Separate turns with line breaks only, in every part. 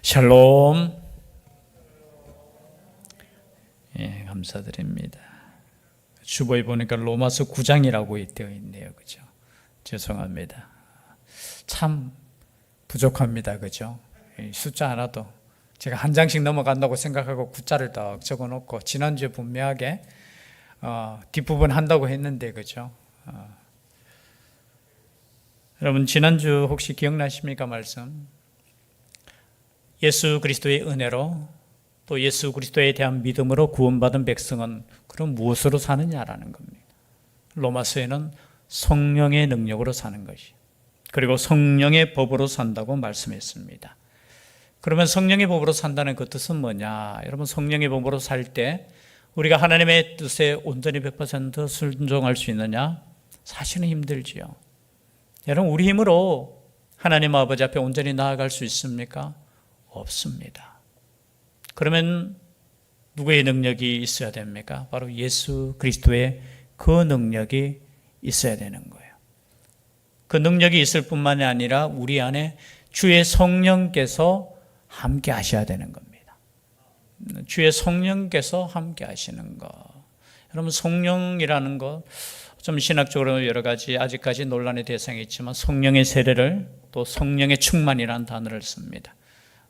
샬롬. 예, 감사드립니다. 주보에 보니까 로마서 9장이라고 되어 있네요. 그죠? 죄송합니다. 참 부족합니다. 그죠? 숫자 하나도 제가 한 장씩 넘어간다고 생각하고 9자를 딱 적어 놓고 지난주에 분명하게 뒷부분 한다고 했는데, 그죠? 여러분, 지난주 혹시 기억나십니까? 말씀. 예수 그리스도의 은혜로 또 예수 그리스도에 대한 믿음으로 구원받은 백성은 그럼 무엇으로 사느냐라는 겁니다. 로마서에는 성령의 능력으로 사는 것이, 그리고 성령의 법으로 산다고 말씀했습니다. 그러면 성령의 법으로 산다는 그 뜻은 뭐냐? 여러분, 성령의 법으로 살 때 우리가 하나님의 뜻에 온전히 100% 순종할 수 있느냐? 사실은 힘들지요. 여러분, 우리 힘으로 하나님 아버지 앞에 온전히 나아갈 수 있습니까? 없습니다. 그러면 누구의 능력이 있어야 됩니까? 바로 예수 그리스도의 그 능력이 있어야 되는 거예요. 그 능력이 있을 뿐만이 아니라 우리 안에 주의 성령께서 함께 하셔야 되는 겁니다. 주의 성령께서 함께 하시는 것. 여러분, 성령이라는 것, 좀 신학적으로 여러 가지 아직까지 논란의 대상이 있지만 성령의 세례를, 또 성령의 충만이라는 단어를 씁니다.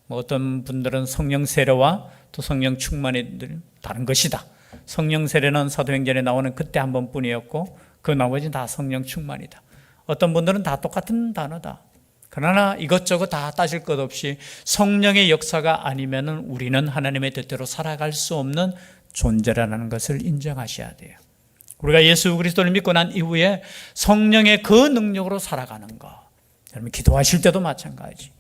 어떤 분들은 성령 세례와 또 성령 충만이 다른 것이다. 성령 세례는 사도행전에 나오는 그때 한 번뿐이었고 그 나머지는 다 성령 충만이다. 어떤 분들은 다 똑같은 단어다. 그러나 이것저것 다 따질 것 없이 성령의 역사가 아니면은 우리는 하나님의 뜻대로 살아갈 수 없는 존재라는 것을 인정하셔야 돼요. 우리가 예수 그리스도를 믿고 난 이후에 성령의 그 능력으로 살아가는 것. 여러분, 기도하실 때도 마찬가지.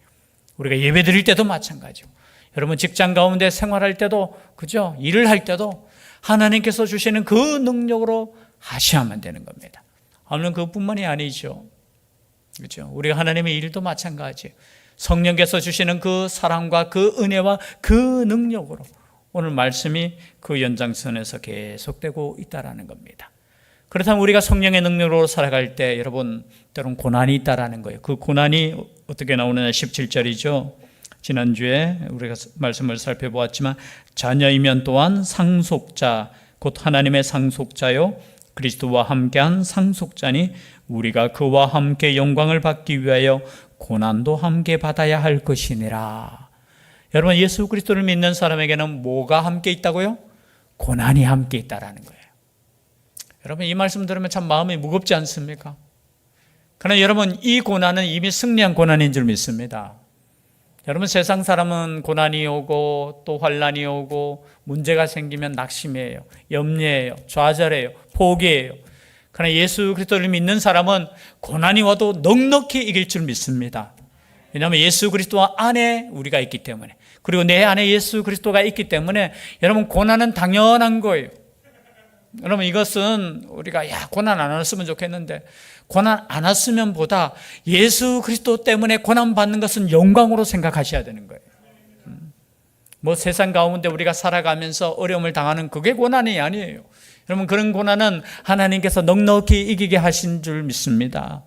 우리가 예배 드릴 때도 마찬가지고, 여러분 직장 가운데 생활할 때도, 그죠? 일을 할 때도 하나님께서 주시는 그 능력으로 하셔야만 되는 겁니다. 물론 그뿐만이 아니죠. 그죠? 우리가 하나님의 일도 마찬가지예요. 성령께서 주시는 그 사랑과 그 은혜와 그 능력으로 오늘 말씀이 그 연장선에서 계속되고 있다라는 겁니다. 그렇다면 우리가 성령의 능력으로 살아갈 때 여러분, 때론 고난이 있다라는 거예요. 그 고난이 어떻게 나오느냐? 17절이죠. 지난주에 우리가 말씀을 살펴보았지만 자녀이면 또한 상속자, 곧 하나님의 상속자요 그리스도와 함께한 상속자니 우리가 그와 함께 영광을 받기 위하여 고난도 함께 받아야 할 것이니라. 여러분, 예수 그리스도를 믿는 사람에게는 뭐가 함께 있다고요? 고난이 함께 있다라는 거예요. 여러분, 이 말씀 들으면 참 마음이 무겁지 않습니까? 그러나 여러분, 이 고난은 이미 승리한 고난인 줄 믿습니다. 여러분, 세상 사람은 고난이 오고 또 환난이 오고 문제가 생기면 낙심해요, 염려해요, 좌절해요, 포기해요. 그러나 예수 그리스도를 믿는 사람은 고난이 와도 넉넉히 이길 줄 믿습니다. 왜냐하면 예수 그리스도 안에 우리가 있기 때문에, 그리고 내 안에 예수 그리스도가 있기 때문에 여러분, 고난은 당연한 거예요. 여러분, 이것은 우리가 고난 안 왔으면 좋겠는데, 고난 안 왔으면 보다 예수 그리스도 때문에 고난 받는 것은 영광으로 생각하셔야 되는 거예요. 세상 가운데 우리가 살아가면서 어려움을 당하는 그게 고난이 아니에요. 여러분, 그런 고난은 하나님께서 넉넉히 이기게 하신 줄 믿습니다.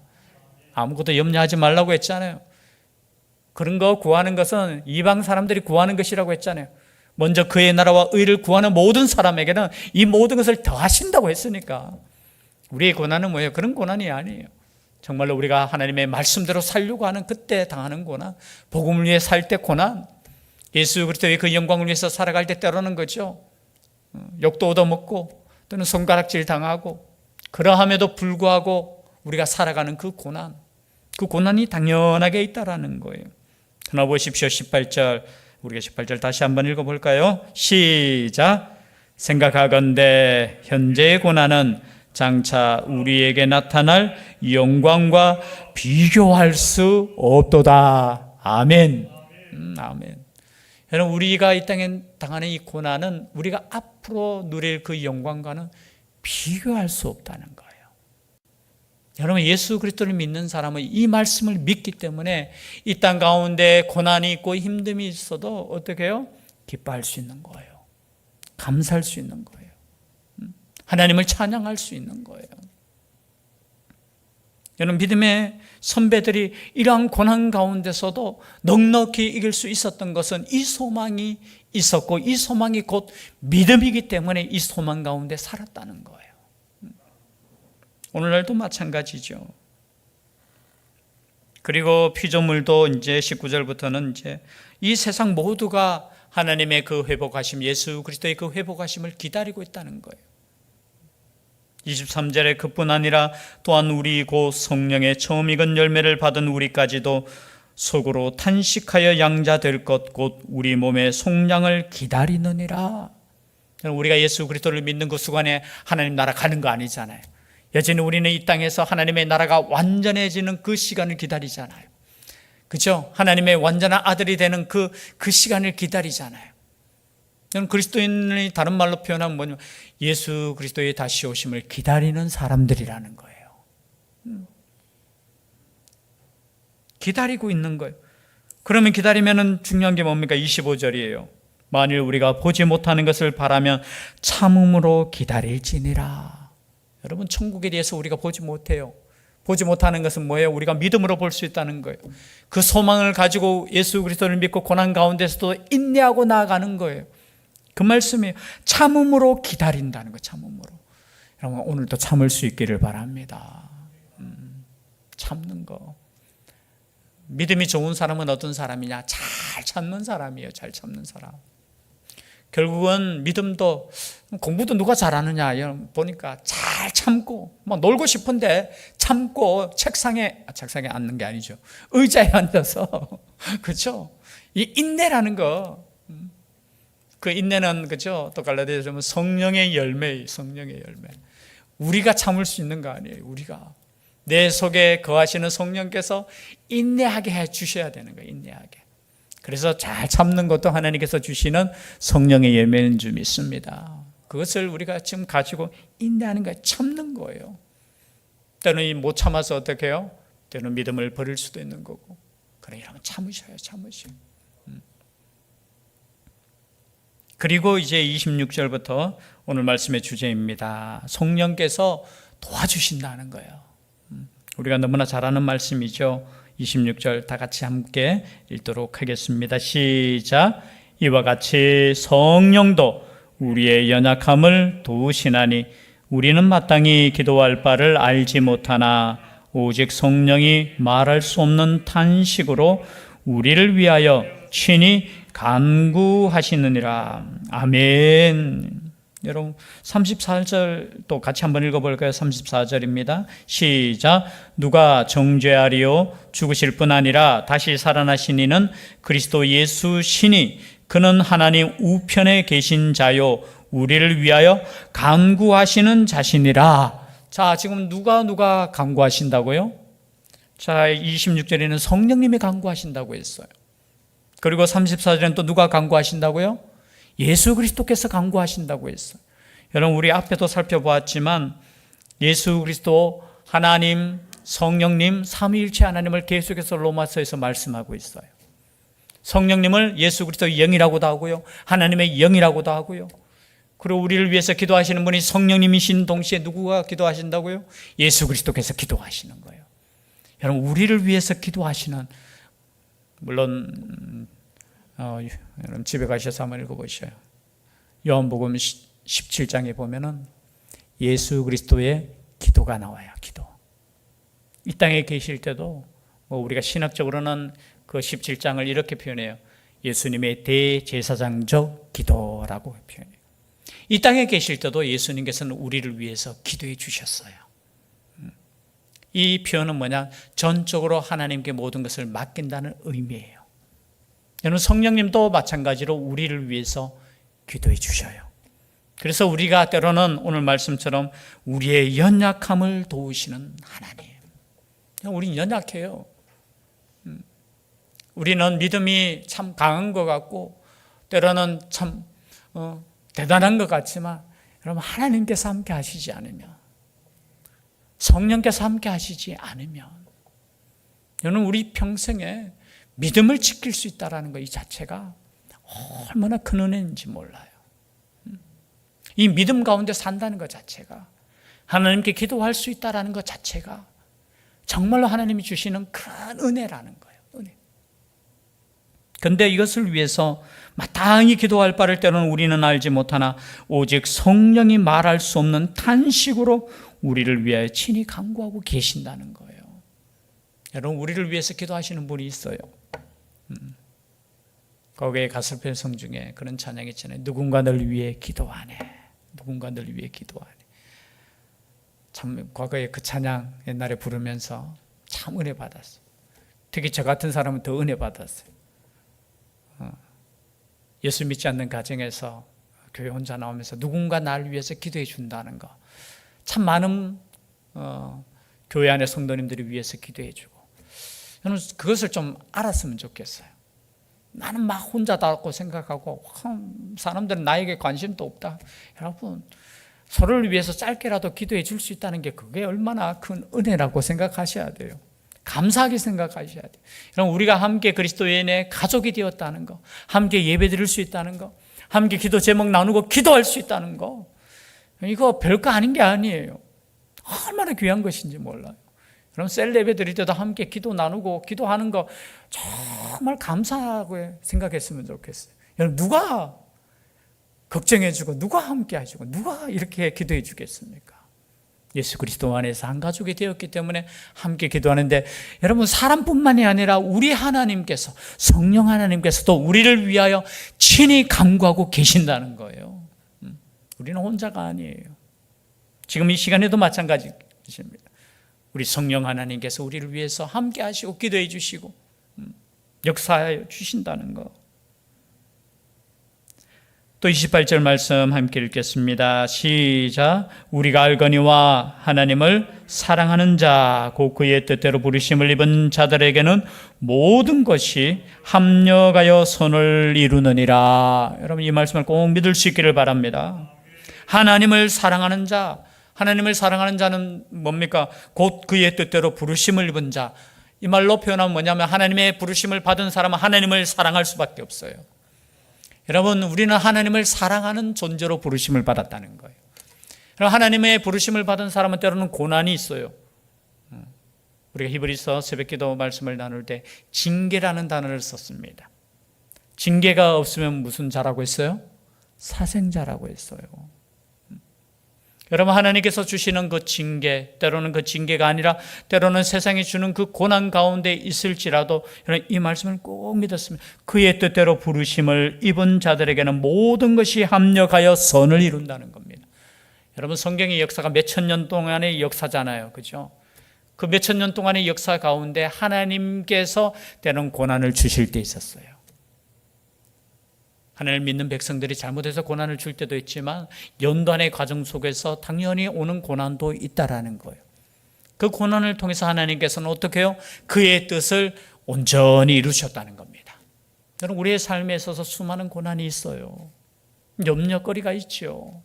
아무것도 염려하지 말라고 했잖아요. 그런 거 구하는 것은 이방 사람들이 구하는 것이라고 했잖아요. 먼저 그의 나라와 의를 구하는 모든 사람에게는 이 모든 것을 더하신다고 했으니까. 우리의 고난은 뭐예요? 그런 고난이 아니에요. 정말로 우리가 하나님의 말씀대로 살려고 하는 그때 당하는 고난, 복음을 위해 살 때 고난, 예수 그리스도의 그 영광을 위해서 살아갈 때 때로는 거죠. 욕도 얻어먹고 또는 손가락질 당하고, 그러함에도 불구하고 우리가 살아가는 그 고난, 그 고난이 당연하게 있다라는 거예요. 그러나 보십시오. 18절, 우리가 18절 다시 한번 읽어볼까요? 시작. 생각하건대 현재의 고난은 장차 우리에게 나타날 영광과 비교할 수 없도다. 아멘. 아멘. 여러분, 우리가 이 땅에 당하는 이 고난은 우리가 앞으로 누릴 그 영광과는 비교할 수 없다는 거예요. 여러분, 예수 그리스도를 믿는 사람은 이 말씀을 믿기 때문에 이 땅 가운데 고난이 있고 힘듦이 있어도 어떻게 해요? 기뻐할 수 있는 거예요. 감사할 수 있는 거예요. 하나님을 찬양할 수 있는 거예요. 여러분, 믿음의 선배들이 이러한 고난 가운데서도 넉넉히 이길 수 있었던 것은 이 소망이 있었고, 이 소망이 곧 믿음이기 때문에 이 소망 가운데 살았다는 거예요. 오늘날도 마찬가지죠. 그리고 피조물도 이제 19절부터는 이제 이 세상 모두가 하나님의 그 회복하심, 예수 그리스도의 그 회복하심을 기다리고 있다는 거예요. 23절에 그뿐 아니라 또한 우리 곧 성령의 처음 익은 열매를 받은 우리까지도 속으로 탄식하여 양자될 것 곧 우리 몸의 속량을 기다리느니라. 우리가 예수 그리스도를 믿는 그 순간에 하나님 나라 가는 거 아니잖아요. 여전히 우리는 이 땅에서 하나님의 나라가 완전해지는 그 시간을 기다리잖아요. 그렇죠? 하나님의 완전한 아들이 되는 그 시간을 기다리잖아요. 저는 그리스도인이 다른 말로 표현하면 뭐냐면 예수 그리스도의 다시 오심을 기다리는 사람들이라는 거예요. 기다리고 있는 거예요. 그러면 기다리면 중요한 게 뭡니까? 25절이에요. 만일 우리가 보지 못하는 것을 바라면 참음으로 기다릴지니라. 여러분, 천국에 대해서 우리가 보지 못해요. 보지 못하는 것은 뭐예요? 우리가 믿음으로 볼 수 있다는 거예요. 그 소망을 가지고 예수 그리스도를 믿고 고난 가운데서도 인내하고 나아가는 거예요. 그 말씀이에요. 참음으로 기다린다는 거예요. 참음으로. 여러분, 오늘도 참을 수 있기를 바랍니다. 참는 거. 믿음이 좋은 사람은 어떤 사람이냐? 잘 참는 사람이에요. 잘 참는 사람. 결국은 믿음도, 공부도 누가 잘하느냐 보니까 잘 참고, 뭐 놀고 싶은데 참고 책상에 앉는 게 아니죠. 의자에 앉아서 그렇죠? 이 인내라는 거, 그 인내는 그렇죠? 또 갈라디아서 보면 성령의 열매, 성령의 열매. 우리가 참을 수 있는 거 아니에요. 우리가 내 속에 거하시는 성령께서 인내하게 해 주셔야 되는 거예요. 인내하게. 그래서 잘 참는 것도 하나님께서 주시는 성령의 열매인 줄 믿습니다. 그것을 우리가 지금 가지고 인내하는 거예요. 참는 거예요. 때는 못 참아서 어떻게 해요? 때는 믿음을 버릴 수도 있는 거고. 그래, 이러면 참으셔요. 그리고 이제 26절부터 오늘 말씀의 주제입니다. 성령께서 도와주신다는 거예요. 우리가 너무나 잘 아는 말씀이죠. 26절 다 같이 함께 읽도록 하겠습니다. 시작. 이와 같이 성령도 우리의 연약함을 도우시나니 우리는 마땅히 기도할 바를 알지 못하나 오직 성령이 말할 수 없는 탄식으로 우리를 위하여 친히 간구하시느니라. 아멘. 여러분, 34절도 같이 한번 읽어볼까요? 34절입니다. 시작. 누가 정죄하리요? 죽으실 뿐 아니라 다시 살아나신 이는 그리스도 예수시니 그는 하나님 우편에 계신 자요 우리를 위하여 간구하시는 자신이라. 자, 지금 누가 간구하신다고요? 자, 26절에는 성령님이 간구하신다고 했어요. 그리고 34절에는 또 누가 간구하신다고요? 예수 그리스도께서 간구하신다고 했어요. 여러분, 우리 앞에도 살펴보았지만 예수 그리스도, 하나님, 성령님, 삼위일체 하나님을 계속해서 로마서에서 말씀하고 있어요. 성령님을 예수 그리스도의 영이라고도 하고요, 하나님의 영이라고도 하고요. 그리고 우리를 위해서 기도하시는 분이 성령님이신 동시에 누구가 기도하신다고요? 예수 그리스도께서 기도하시는 거예요. 여러분, 우리를 위해서 기도하시는, 물론 여러분 집에 가셔서 한번 읽어보셔요. 요한복음 17장에 보면은 예수 그리스도의 기도가 나와요. 기도. 이 땅에 계실 때도 우리가 신학적으로는 그 17장을 이렇게 표현해요. 예수님의 대제사장적 기도라고 표현해요. 이 땅에 계실 때도 예수님께서는 우리를 위해서 기도해 주셨어요. 이 표현은 뭐냐? 전적으로 하나님께 모든 것을 맡긴다는 의미예요. 여러분, 성령님도 마찬가지로 우리를 위해서 기도해 주셔요. 그래서 우리가 때로는 오늘 말씀처럼 우리의 연약함을 도우시는 하나님. 우리는 연약해요. 우리는 믿음이 참 강한 것 같고 때로는 참 대단한 것 같지만 여러분, 하나님께서 함께 하시지 않으면, 성령께서 함께 하시지 않으면 여러분, 우리 평생에 믿음을 지킬 수 있다는 것 이 자체가 얼마나 큰 은혜인지 몰라요. 이 믿음 가운데 산다는 것 자체가, 하나님께 기도할 수 있다는 것 자체가 정말로 하나님이 주시는 큰 은혜라는 거예요. 은혜. 그런데 이것을 위해서 마땅히 기도할 바를 때로는 우리는 알지 못하나 오직 성령이 말할 수 없는 탄식으로 우리를 위하여 친히 간구하고 계신다는 거예요. 여러분, 우리를 위해서 기도하시는 분이 있어요. 거기에 가슬펠성 중에 그런 찬양이 있잖아요. 누군가 널 위해 기도하네. 누군가 널 위해 기도하네. 참 과거에 그 찬양 옛날에 부르면서 참 은혜 받았어요. 특히 저 같은 사람은 더 은혜 받았어요. 예수 믿지 않는 가정에서 교회 혼자 나오면서 누군가 나를 위해서 기도해 준다는 거, 참 많은 교회 안의 성도님들이 위해서 기도해 주고, 저는 그것을 좀 알았으면 좋겠어요. 나는 막 혼자다고 생각하고 사람들은 나에게 관심도 없다. 여러분, 서로를 위해서 짧게라도 기도해 줄 수 있다는 게 그게 얼마나 큰 은혜라고 생각하셔야 돼요. 감사하게 생각하셔야 돼요. 여러분, 우리가 함께 그리스도인의 가족이 되었다는 거, 함께 예배 드릴 수 있다는 거, 함께 기도 제목 나누고 기도할 수 있다는 거, 이거 별거 아닌 게 아니에요. 얼마나 귀한 것인지 몰라요. 여러분, 셀 예배 드릴 때도 함께 기도 나누고 기도하는 거 정말 감사하게 생각했으면 좋겠어요. 여러분, 누가 걱정해 주고 누가 함께 해주고 누가 이렇게 기도해 주겠습니까? 예수 그리스도 안에서 한 가족이 되었기 때문에 함께 기도하는데, 여러분, 사람뿐만이 아니라 우리 하나님께서, 성령 하나님께서도 우리를 위하여 친히 간구하고 계신다는 거예요. 우리는 혼자가 아니에요. 지금 이 시간에도 마찬가지입니다. 우리 성령 하나님께서 우리를 위해서 함께 하시고 기도해 주시고 역사하여 주신다는 거. 또 28절 말씀 함께 읽겠습니다. 시작. 우리가 알거니와 하나님을 사랑하는 자, 곧 그의 뜻대로 부르심을 입은 자들에게는 모든 것이 합력하여 선을 이루느니라. 여러분, 이 말씀을 꼭 믿을 수 있기를 바랍니다. 하나님을 사랑하는 자, 하나님을 사랑하는 자는 뭡니까? 곧 그의 뜻대로 부르심을 입은 자. 이 말로 표현하면 뭐냐면, 하나님의 부르심을 받은 사람은 하나님을 사랑할 수밖에 없어요. 여러분, 우리는 하나님을 사랑하는 존재로 부르심을 받았다는 거예요. 하나님의 부르심을 받은 사람은 때로는 고난이 있어요. 우리가 히브리서 새벽기도 말씀을 나눌 때 징계라는 단어를 썼습니다. 징계가 없으면 무슨 자라고 했어요? 사생자라고 했어요. 여러분, 하나님께서 주시는 그 징계, 때로는 그 징계가 아니라 때로는 세상이 주는 그 고난 가운데 있을지라도 이 말씀을 꼭 믿었습니다. 그의 뜻대로 부르심을 입은 자들에게는 모든 것이 합력하여 선을 이룬다는 겁니다. 여러분, 성경의 역사가 몇천 년 동안의 역사잖아요. 그죠? 그 몇천 년 동안의 역사 가운데 하나님께서 때로는 고난을 주실 때 있었어요. 하나님을 믿는 백성들이 잘못해서 고난을 줄 때도 있지만 연단의 과정 속에서 당연히 오는 고난도 있다라는 거예요. 그 고난을 통해서 하나님께서는 어떻게 해요? 그의 뜻을 온전히 이루셨다는 겁니다. 여러분, 우리의 삶에 있어서 수많은 고난이 있어요. 염려거리가 있죠.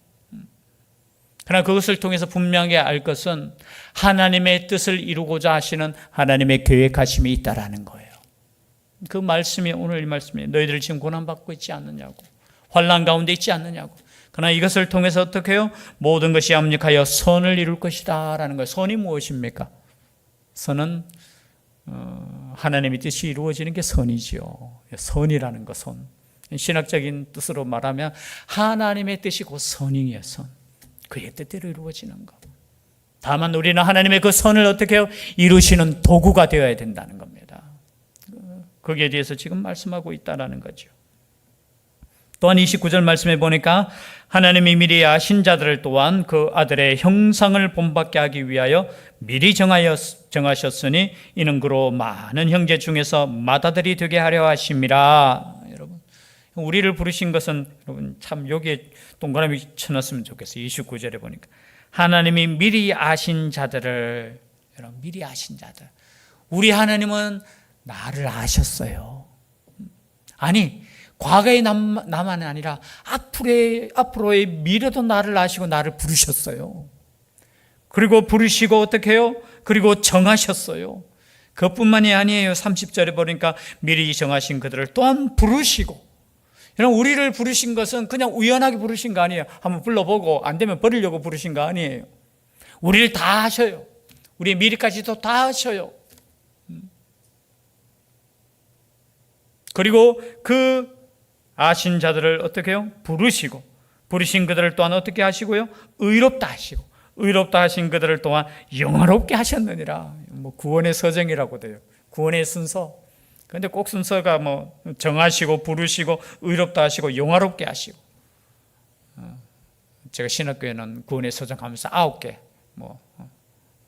그러나 그것을 통해서 분명히 알 것은 하나님의 뜻을 이루고자 하시는 하나님의 계획하심이 있다라는 거예요. 그 말씀이 오늘 이 말씀이에요. 너희들 지금 고난받고 있지 않느냐고, 환난 가운데 있지 않느냐고. 그러나 이것을 통해서 어떻게 해요? 모든 것이 합력하여 선을 이룰 것이다 라는 거예요. 선이 무엇입니까? 선은 하나님의 뜻이 이루어지는 게 선이지요. 선이라는 거, 선. 신학적인 뜻으로 말하면 하나님의 뜻이 곧 선이에요. 선. 그의 뜻대로 이루어지는 거. 다만 우리는 하나님의 그 선을 어떻게 해요? 이루시는 도구가 되어야 된다는 겁니다. 거기에 대해서 지금 말씀하고 있다는 거죠. 또한 29절 말씀에 보니까 하나님이 미리 아신 자들을 또한 그 아들의 형상을 본받게 하기 위하여 미리 정하셨으니 이는 그로 많은 형제 중에서 맏아들이 되게 하려 하심이라. 여러분, 우리를 부르신 것은 여러분 참 여기에 동그라미 쳐놨으면 좋겠어요. 29절에 보니까 하나님이 미리 아신 자들을, 여러분, 미리 아신 자들. 우리 하나님은 나를 아셨어요. 아니, 과거의 나만 아니라 앞으로의 미래도 나를 아시고 나를 부르셨어요. 그리고 부르시고 어떻게 해요? 그리고 정하셨어요. 그것뿐만이 아니에요. 30절에 보니까 미리 정하신 그들을 또한 부르시고. 여러분, 우리를 부르신 것은 그냥 우연하게 부르신 거 아니에요. 한번 불러보고 안 되면 버리려고 부르신 거 아니에요. 우리를 다 아셔요. 우리의 미래까지도 다 아셔요. 그리고 그 아신 자들을 어떻게 해요? 부르신 그들을 또한 어떻게 하시고요? 의롭다 하시고, 의롭다 하신 그들을 또한 영화롭게 하셨느니라. 구원의 서정이라고 돼요. 구원의 순서. 그런데 꼭 순서가 정하시고, 부르시고, 의롭다 하시고, 영화롭게 하시고. 제가 신학교에는 구원의 서정 하면서 9개,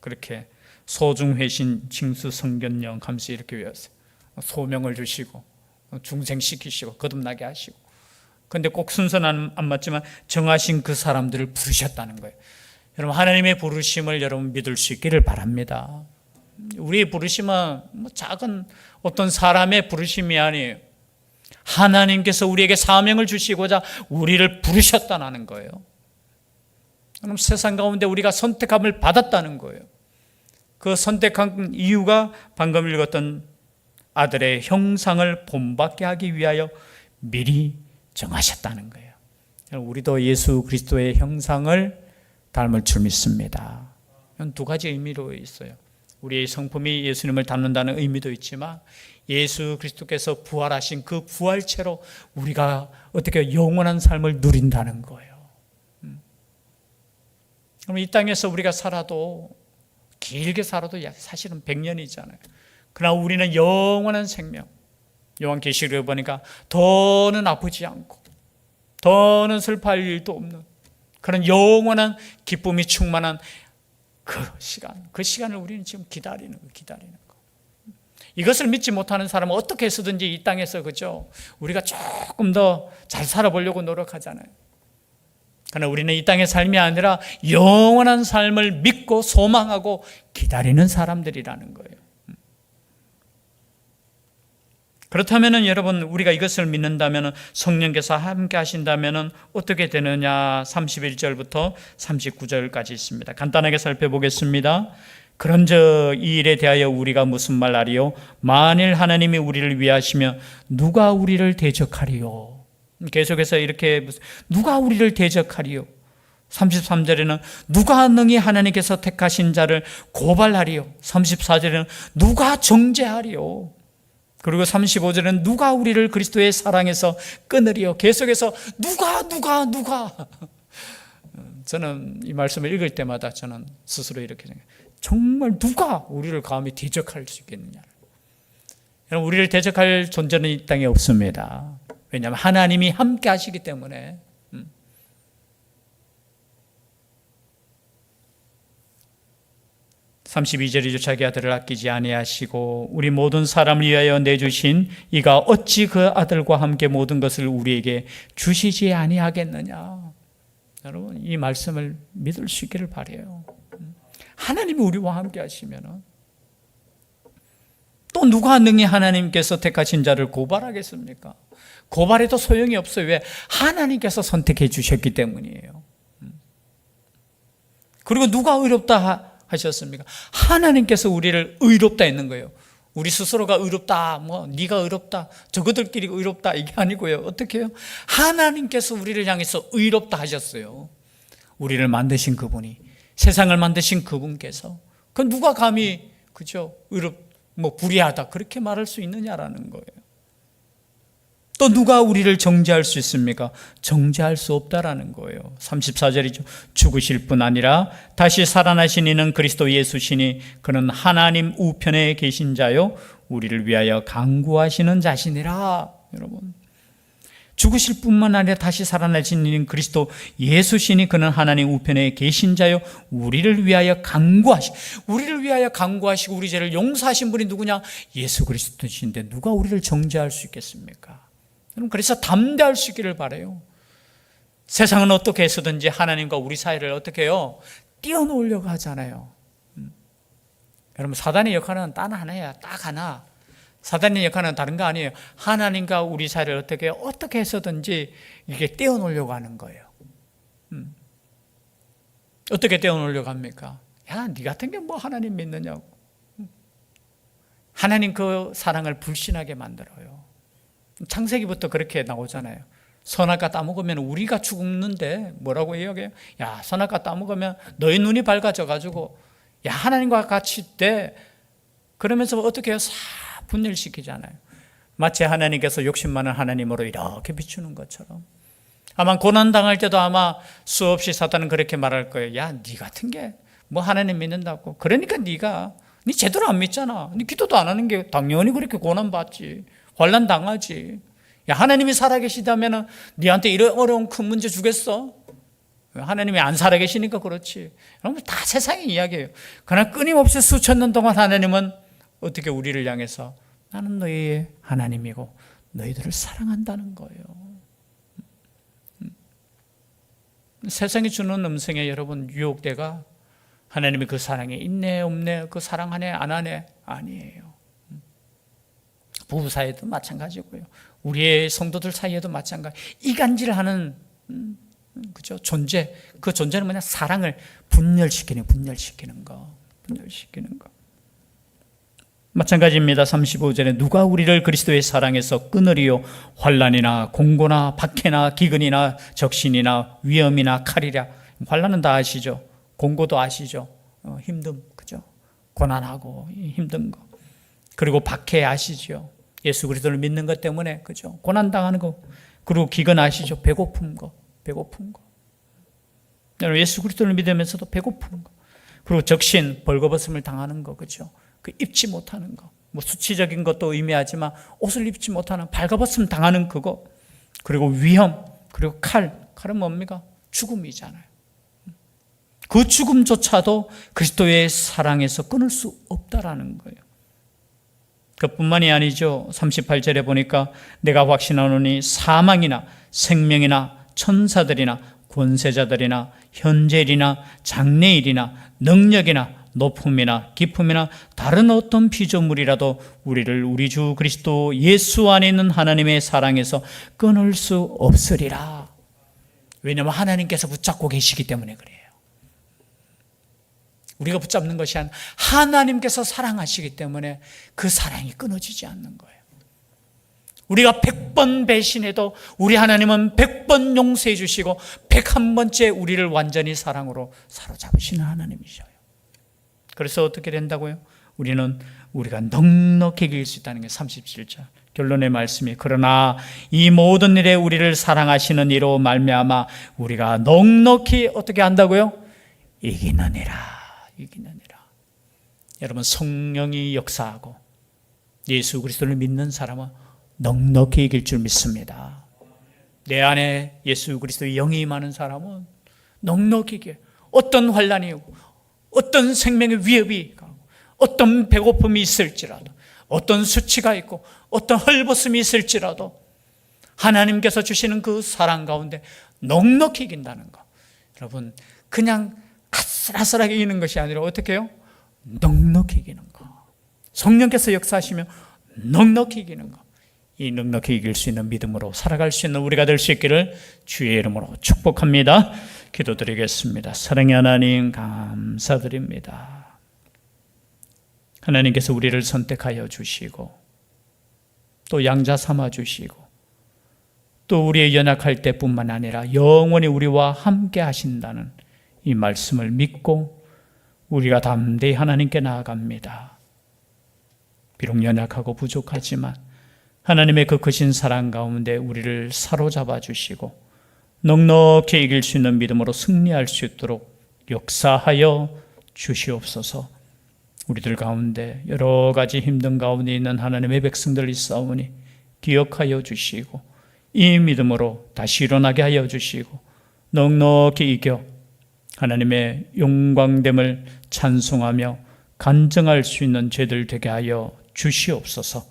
그렇게 소중회신, 징수, 성견령 하면서 이렇게 외웠어요. 소명을 주시고, 중생시키시고, 거듭나게 하시고. 그런데 꼭 순서는 안 맞지만 정하신 그 사람들을 부르셨다는 거예요. 여러분, 하나님의 부르심을 여러분 믿을 수 있기를 바랍니다. 우리의 부르심은 작은 어떤 사람의 부르심이 아니에요. 하나님께서 우리에게 사명을 주시고자 우리를 부르셨다는 거예요. 그럼 세상 가운데 우리가 선택함을 받았다는 거예요. 그 선택한 이유가 방금 읽었던 아들의 형상을 본받게 하기 위하여 미리 정하셨다는 거예요. 우리도 예수 그리스도의 형상을 닮을 줄 믿습니다. 이건 두 가지 의미로 있어요. 우리의 성품이 예수님을 닮는다는 의미도 있지만 예수 그리스도께서 부활하신 그 부활체로 우리가 어떻게 영원한 삶을 누린다는 거예요. 그럼 이 땅에서 우리가 살아도 길게 살아도 사실은 100년이잖아요. 그러나 우리는 영원한 생명, 요한계시록에 보니까 더는 아프지 않고 더는 슬퍼할 일도 없는 그런 영원한 기쁨이 충만한 그 시간을 우리는 지금 기다리는 거. 이것을 믿지 못하는 사람은 어떻게 해서든지 이 땅에서, 그죠? 우리가 조금 더 잘 살아보려고 노력하잖아요. 그러나 우리는 이 땅의 삶이 아니라 영원한 삶을 믿고 소망하고 기다리는 사람들이라는 거예요. 그렇다면 여러분, 우리가 이것을 믿는다면, 성령께서 함께 하신다면 어떻게 되느냐? 31절부터 39절까지 있습니다. 간단하게 살펴보겠습니다. 그런즉 이 일에 대하여 우리가 무슨 말하리요? 만일 하나님이 우리를 위하시면 누가 우리를 대적하리요? 계속해서 이렇게, 누가 우리를 대적하리요? 33절에는 누가 능히 하나님께서 택하신 자를 고발하리요? 34절에는 누가 정죄하리요? 그리고 35절에는 누가 우리를 그리스도의 사랑에서 끊으리요? 계속해서 누가 저는 이 말씀을 읽을 때마다 저는 스스로 이렇게 생각해요. 정말 누가 우리를 감히 대적할 수 있겠느냐? 여러분, 우리를 대적할 존재는 이 땅에 없습니다. 왜냐하면 하나님이 함께 하시기 때문에. 32절이죠. 자기 아들을 아끼지 아니하시고 우리 모든 사람을 위하여 내주신 이가 어찌 그 아들과 함께 모든 것을 우리에게 주시지 아니하겠느냐. 여러분, 이 말씀을 믿을 수 있기를 바라요. 하나님이 우리와 함께 하시면 또 누가 능히 하나님께서 택하신 자를 고발하겠습니까? 고발해도 소용이 없어요. 왜? 하나님께서 선택해 주셨기 때문이에요. 그리고 누가 의롭다 하셨습니까? 하나님께서 우리를 의롭다 했는 거예요. 우리 스스로가 의롭다, 네가 의롭다, 저거들끼리 의롭다, 이게 아니고요. 어떻게 해요? 하나님께서 우리를 향해서 의롭다 하셨어요. 우리를 만드신 그분이, 세상을 만드신 그분께서. 그 누가 감히, 그죠? 불의하다 그렇게 말할 수 있느냐라는 거예요. 또 누가 우리를 정죄할 수 있습니까? 정죄할 수 없다라는 거예요. 34절이죠. 죽으실 뿐 아니라 다시 살아나신 이는 그리스도 예수시니 그는 하나님 우편에 계신 자요 우리를 위하여 간구하시는 자시니라. 여러분, 죽으실 뿐만 아니라 다시 살아나신 이는 그리스도 예수시니 그는 하나님 우편에 계신 자요 우리를 위하여 간구하시고 우리 죄를 용서하신 분이 누구냐? 예수 그리스도신데 누가 우리를 정죄할 수 있겠습니까? 그래서 담대할 수 있기를 바라요. 세상은 어떻게 해서든지 하나님과 우리 사이를 어떻게 해요? 띄워놓으려고 하잖아요. 여러분, 사단의 역할은 딱 하나. 사단의 역할은 다른 거 아니에요. 하나님과 우리 사이를 어떻게 해서든지 이게 떼어놓으려고 하는 거예요. 어떻게 떼어놓으려고 합니까? 야, 네 같은 게 뭐 하나님 믿느냐고. 하나님 그 사랑을 불신하게 만들어요. 창세기부터 그렇게 나오잖아요. 선악과 따먹으면 우리가 죽는데 뭐라고 이야기해요? 야, 선악과 따먹으면 너희 눈이 밝아져 가지고 야, 하나님과 같이 있대. 그러면서 어떻게 해요? 싹 분열시키잖아요. 마치 하나님께서 욕심 많은 하나님으로 이렇게 비추는 것처럼. 아마 고난당할 때도 아마 수없이 사탄은 그렇게 말할 거예요. 야, 니 같은 게 뭐 하나님 믿는다고. 그러니까 니 제대로 안 믿잖아. 니 기도도 안 하는 게 당연히 그렇게 고난받지. 환난 당하지. 야, 하나님이 살아계시다면 니한테 이런 어려운 큰 문제 주겠어? 하나님이 안 살아계시니까 그렇지. 여러분, 다 세상의 이야기예요. 그러나 끊임없이 수천 년 동안 하나님은 어떻게 우리를 향해서 나는 너희의 하나님이고 너희들을 사랑한다는 거예요. 세상이 주는 음성에 여러분 유혹대가 하나님이 그 사랑에 있네 없네, 그 사랑하네 안 하네, 아니에요. 부부 사이에도 마찬가지고요. 우리의 성도들 사이에도 마찬가지. 이간질하는 그죠? 존재. 그 존재는 뭐냐? 사랑을 분열시키는 거. 마찬가지입니다. 35절에 누가 우리를 그리스도의 사랑에서 끊으리요? 환난이나 공고나 박해나 기근이나 적신이나 위험이나 칼이랴. 환난은 다 아시죠? 공고도 아시죠? 힘듦, 그죠? 고난하고 힘든 거. 그리고 박해 아시죠? 예수 그리스도를 믿는 것 때문에, 그죠? 고난 당하는 거. 그리고 기근 아시죠? 배고픈 거. 여러분, 예수 그리스도를 믿으면서도 배고픈 거. 그리고 적신, 벌거벗음을 당하는 거, 그죠? 그 입지 못하는 거. 뭐 수치적인 것도 의미하지만 옷을 입지 못하는 발가벗음 당하는 그거. 그리고 위험, 그리고 칼은 뭡니까? 죽음이잖아요. 그 죽음조차도 그리스도의 사랑에서 끊을 수 없다라는 거예요. 그뿐만이 아니죠. 38절에 보니까 내가 확신하노니 사망이나 생명이나 천사들이나 권세자들이나 현재일이나 장래일이나 능력이나 높음이나 깊음이나 다른 어떤 피조물이라도 우리를 우리 주 그리스도 예수 안에 있는 하나님의 사랑에서 끊을 수 없으리라. 왜냐하면 하나님께서 붙잡고 계시기 때문에 그래요. 우리가 붙잡는 것이 아니라 하나님께서 사랑하시기 때문에 그 사랑이 끊어지지 않는 거예요. 우리가 100번 배신해도 우리 하나님은 100번 용서해 주시고 101번째 우리를 완전히 사랑으로 사로잡으시는 하나님이셔요. 그래서 어떻게 된다고요? 우리가 넉넉히 이길 수 있다는 게 37절 결론의 말씀이, 그러나 이 모든 일에 우리를 사랑하시는 이로 말미암아 우리가 넉넉히 어떻게 한다고요? 이기느니라. 여러분, 성령이 역사하고 예수 그리스도를 믿는 사람은 넉넉히 이길 줄 믿습니다. 내 안에 예수 그리스도의 영이 임하는 사람은 넉넉히 이겨요. 어떤 환난이 오고 어떤 생명의 위협이 가고 어떤 배고픔이 있을지라도 어떤 수치가 있고 어떤 헐벗음이 있을지라도 하나님께서 주시는 그 사랑 가운데 넉넉히 이긴다는 거. 여러분, 그냥 아슬아슬하게 이기는 것이 아니라 어떻게 해요? 넉넉히 이기는 거. 성령께서 역사하시면 넉넉히 이기는 거. 이 넉넉히 이길 수 있는 믿음으로 살아갈 수 있는 우리가 될 수 있기를 주의 이름으로 축복합니다. 기도드리겠습니다. 사랑의 하나님, 감사드립니다. 하나님께서 우리를 선택하여 주시고 또 양자 삼아 주시고 또 우리의 연약할 때뿐만 아니라 영원히 우리와 함께 하신다는 이 말씀을 믿고 우리가 담대히 하나님께 나아갑니다. 비록 연약하고 부족하지만 하나님의 그 크신 사랑 가운데 우리를 사로잡아 주시고 넉넉히 이길 수 있는 믿음으로 승리할 수 있도록 역사하여 주시옵소서. 우리들 가운데 여러 가지 힘든 가운데 있는 하나님의 백성들이 있사오니 기억하여 주시고 이 믿음으로 다시 일어나게 하여 주시고 넉넉히 이겨 하나님의 영광됨을 찬송하며 간증할 수 있는 죄들 되게 하여 주시옵소서.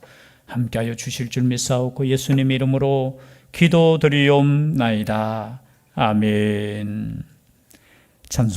함께하여 주실 줄 믿사오고 예수님 이름으로 기도드리옵나이다. 아멘.